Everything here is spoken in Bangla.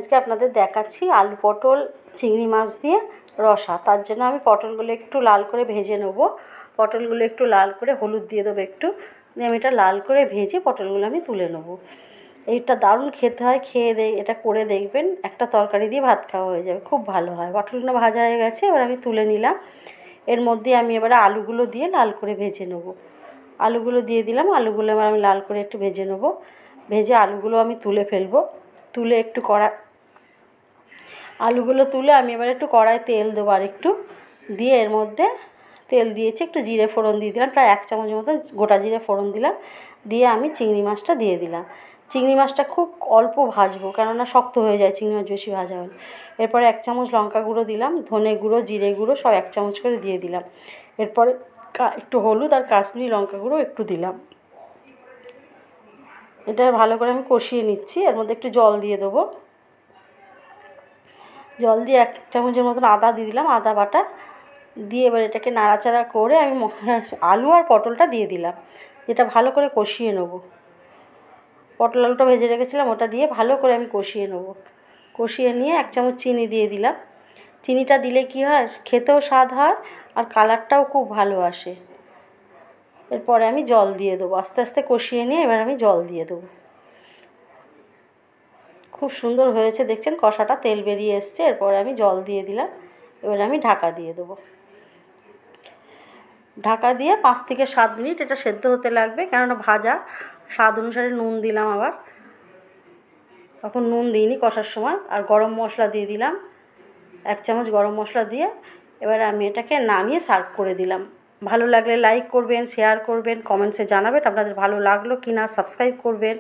আজকে আপনাদের দেখাচ্ছি আলু পটল চিংড়ি মাছ দিয়ে রসা। তার জন্য আমি পটলগুলো একটু লাল করে ভেজে নেব। পটলগুলো একটু লাল করে হলুদ দিয়ে দেবো একটু, দিয়ে আমি এটা লাল করে ভেজে পটলগুলো আমি তুলে নেব। এইটা দারুণ খেতে হয়, এটা করে দেখবেন, একটা তরকারি দিয়ে ভাত খাওয়া হয়ে যাবে, খুব ভালো হয়। পটলগুলো ভাজা হয়ে গেছে, এবার আমি তুলে নিলাম। এর মধ্যে আমি এবারে আলুগুলো দিয়ে লাল করে ভেজে নেব। আলুগুলো দিয়ে দিলাম, আলুগুলো এবার আমি লাল করে একটু ভেজে নেব। ভেজে আলুগুলো আমি তুলে ফেলবো। তুলে একটু আলুগুলো তুলে আমি এবার একটু কড়ায় তেল দেবো, আর একটু দিয়ে এর মধ্যে তেল দিয়েছি, একটু জিরে ফোড়ন দিয়ে দিলাম, প্রায় 1 চামচ মতো গোটা জিরে ফোড়ন দিলাম। দিয়ে আমি চিংড়ি মাছটা দিয়ে দিলাম। চিংড়ি মাছটা খুব অল্প ভাজবো, কেননা শক্ত হয়ে যায় চিংড়ি মাছ বেশি ভাজা হলে। এরপরে 1 চামচ লঙ্কা গুঁড়ো দিলাম, ধনে গুঁড়ো, জিরে গুঁড়ো সব 1 চামচ করে দিয়ে দিলাম। এরপরে একটু হলুদ আর কাশ্মীরি লঙ্কা গুঁড়ো একটু দিলাম। এটা ভালো করে আমি কষিয়ে নিচ্ছি। এর মধ্যে একটু জল দিয়ে দেবো। জল দিয়ে 1 চামচের মতন আদা দিয়ে দিলাম, আদা বাটা দিয়ে এবার এটাকে নাড়াচাড়া করে আমি আলু আর পটলটা দিয়ে দিলাম। এটা ভালো করে কষিয়ে নেব। পটল আলুটা ভেজে রেখেছিলাম, ওটা দিয়ে ভালো করে আমি কষিয়ে নেব। কষিয়ে নিয়ে 1 চামচ চিনি দিয়ে দিলাম। চিনিটা দিলে কী হয়, খেতেও স্বাদ হয় আর কালারটাও খুব ভালো আসে। এরপরে আমি জল দিয়ে দেবো। আস্তে আস্তে কষিয়ে নিয়ে এবার আমি জল দিয়ে দেবো। খুব সুন্দর হয়েছে, দেখছেন কষাটা তেল বেরিয়ে এসছে। এরপরে আমি জল দিয়ে দিলাম। এবার আমি ঢাকা দিয়ে দেবো। ঢাকা দিয়ে 5 থেকে 7 মিনিট এটা সেদ্ধ হতে লাগবে, কেননা ভাজা। স্বাদ অনুসারে নুন দিলাম, আবার তখন নুন দিইনি কষার সময়। আর গরম মশলা দিয়ে দিলাম, 1 চামচ গরম মশলা দিয়ে এবার আমি এটাকে নামিয়ে সার্ভ করে দিলাম। ভালো লাগলে লাইক করবেন, শেয়ার করবেন, কমেন্টসে জানাবেন আপনাদের ভালো লাগলো কি না, সাবস্ক্রাইব করবেন।